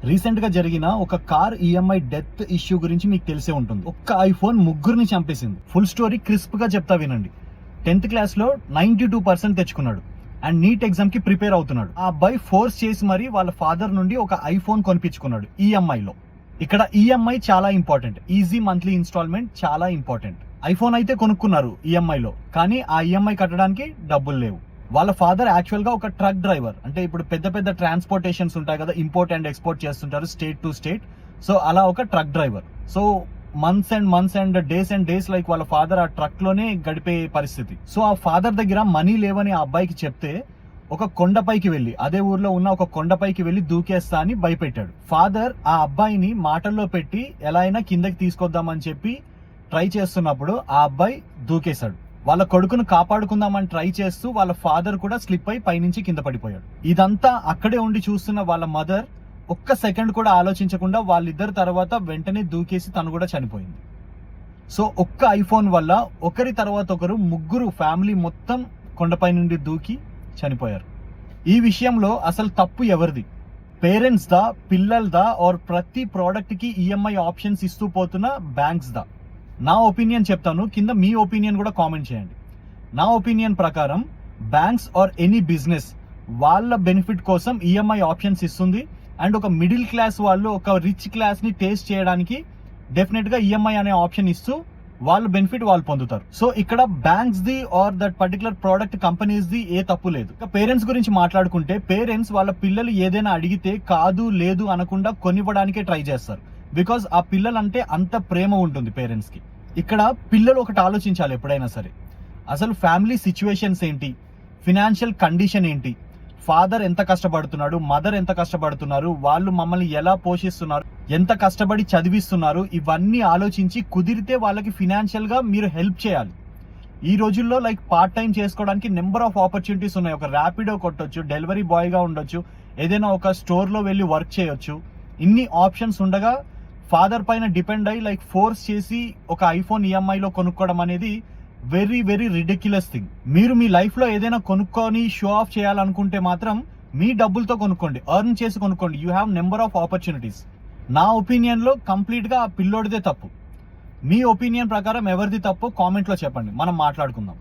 Recent గా జరిగిన ఒక కార్ ఈఎంఐ డెత్ ఇష్యూ గురించి మీకు తెలిసే ఉంటుంది. ఒక్క ఐఫోన్ ముగ్గురిని చంపేసింది. ఫుల్ స్టోరీ క్రిస్ప్ గా చెప్తా వినండి. 10th క్లాస్ లో 92% తెచ్చుకున్నాడు అండ్ నీట్ ఎగ్జామ్ కి ప్రిపేర్ అవుతున్నాడు. ఆ అబ్బాయి ఫోర్స్ చేసి మరి వాళ్ళ ఫాదర్ నుండి ఒక ఐఫోన్ కొనిపించుకున్నాడు ఈఎంఐ లో. ఇక్కడ ఈఎంఐ చాలా ఇంపార్టెంట్, ఈజీ మంత్లీ ఇన్స్టాల్మెంట్ చాలా ఇంపార్టెంట్. ఐఫోన్ అయితే కొనుక్కున్నారు ఈఎంఐ లో, కానీ ఆ ఈఎంఐ కట్టడానికి డబ్బులు లేవు. వాళ్ళ ఫాదర్ యాక్చువల్ గా ఒక ట్రక్ డ్రైవర్, అంటే ఇప్పుడు పెద్ద పెద్ద ట్రాన్స్పోర్టేషన్స్ ఉంటాయి కదా, ఇంపోర్ట్ అండ్ ఎక్స్పోర్ట్ చేస్తుంటారు స్టేట్ టు స్టేట్. సో అలా ఒక truck driver. So months and days like వాళ్ళ ఫాదర్ ఆ ట్రక్ లోనే గడిపే పరిస్థితి. సో ఆ ఫాదర్ దగ్గర మనీ లేవని ఆ అబ్బాయికి చెప్తే ఒక కొండపైకి వెళ్ళి, అదే ఊర్లో ఉన్న ఒక కొండపైకి వెళ్ళి దూకేస్తా అని భయపెట్టాడు. ఫాదర్ ఆ అబ్బాయిని మాటల్లో పెట్టి ఎలా అయినా కిందకి తీసుకొద్దామని చెప్పి ట్రై చేస్తున్నప్పుడు ఆ అబ్బాయి దూకేశాడు. వాళ్ళ కొడుకును కాపాడుకుందామని ట్రై చేస్తూ వాళ్ళ ఫాదర్ కూడా స్లిప్ అయి పైనుంచి కింద పడిపోయాడు. ఇదంతా అక్కడే ఉండి చూస్తున్న వాళ్ళ మదర్ ఒక్క సెకండ్ కూడా ఆలోచించకుండా వాళ్ళిద్దరు తర్వాత వెంటనే దూకేసి తను కూడా చనిపోయింది. సో ఒక్క ఐఫోన్ వల్ల ఒకరి తర్వాత ఒకరు ముగ్గురు ఫ్యామిలీ మొత్తం కొండపై నుండి దూకి చనిపోయారు. ఈ విషయంలో అసలు తప్పు ఎవరిది? పేరెంట్స్ దా, పిల్లలదా, ఆర్ ప్రతి ప్రోడక్ట్ కి ఈఎంఐ ఆప్షన్స్ ఇస్తూ పోతున్న బ్యాంక్స్ దా? నా ఒపీనియన్ చెప్తాను, కింద మీ ఒపీనియన్ కూడా కామెంట్ చేయండి. నా ఒపీనియన్ ప్రకారం బ్యాంక్స్ ఆర్ ఎనీ బిజినెస్ వాళ్ళ బెనిఫిట్ కోసం ఈఎంఐ ఆప్షన్స్ ఇస్తుంది. అండ్ ఒక మిడిల్ క్లాస్ వాళ్ళు ఒక రిచ్ క్లాస్ ని టేస్ట్ చేయడానికి డెఫినెట్ గా ఈఎంఐ అనే ఆప్షన్ ఇస్తూ వాళ్ళ బెనిఫిట్ వాళ్ళు పొందుతారు. సో ఇక్కడ బ్యాంక్స్ ది or that particular product companies ది ఏ తప్పు లేదు. పేరెంట్స్ గురించి మాట్లాడుకుంటే, పేరెంట్స్ వాళ్ళ పిల్లలు ఏదైనా అడిగితే కాదు లేదు అనకుండా కొనివ్వడానికే ట్రై చేస్తారు. బికాజ్ ఆ పిల్లలంటే అంత ప్రేమ ఉంటుంది పేరెంట్స్ కి. ఇక్కడ పిల్లలు ఒకటి ఆలోచించాలి ఎప్పుడైనా సరే, అసలు ఫ్యామిలీ సిచ్యువేషన్స్ ఏంటి, ఫినాన్షియల్ కండిషన్ ఏంటి, ఫాదర్ ఎంత కష్టపడుతున్నాడు, మదర్ ఎంత కష్టపడుతున్నారు, వాళ్ళు మమ్మల్ని ఎలా పోషిస్తున్నారు, ఎంత కష్టపడి చదివిస్తున్నారు, ఇవన్నీ ఆలోచించి కుదిరితే వాళ్ళకి ఫినాన్షియల్ గా మీరు హెల్ప్ చేయాలి. ఈ రోజుల్లో లైక్ పార్ట్ టైం చేసుకోవడానికి నెంబర్ ఆఫ్ ఆపర్చునిటీస్ ఉన్నాయి. ఒక ర్యాపిడో కొట్టొచ్చు, డెలివరీ బాయ్ గా ఉండొచ్చు, ఏదైనా ఒక స్టోర్ లో వెళ్ళి వర్క్ చేయొచ్చు. ఇన్ని ఆప్షన్స్ ఉండగా ఫాదర్ పైన డిపెండ్ అయ్యి లైక్ ఫోర్స్ చేసి ఒక ఐఫోన్ ఈఎంఐ లో కొనుక్కోవడం అనేది వెరీ వెరీ రిడిక్యులస్ థింగ్. మీరు మీ లైఫ్ లో ఏదైనా కొనుక్కొని షో ఆఫ్ చేయాలనుకుంటే మాత్రం మీ డబ్బులతో కొనుక్కోండి, ఎర్న్ చేసి కొనుక్కోండి. You have number of opportunities. నా ఒపీనియన్ లో కంప్లీట్ గా ఆ పిల్లోడిదే తప్పు. మీ ఒపీనియన్ ప్రకారం ఎవరిది తప్పు కామెంట్ లో చెప్పండి, మనం మాట్లాడుకుందాం.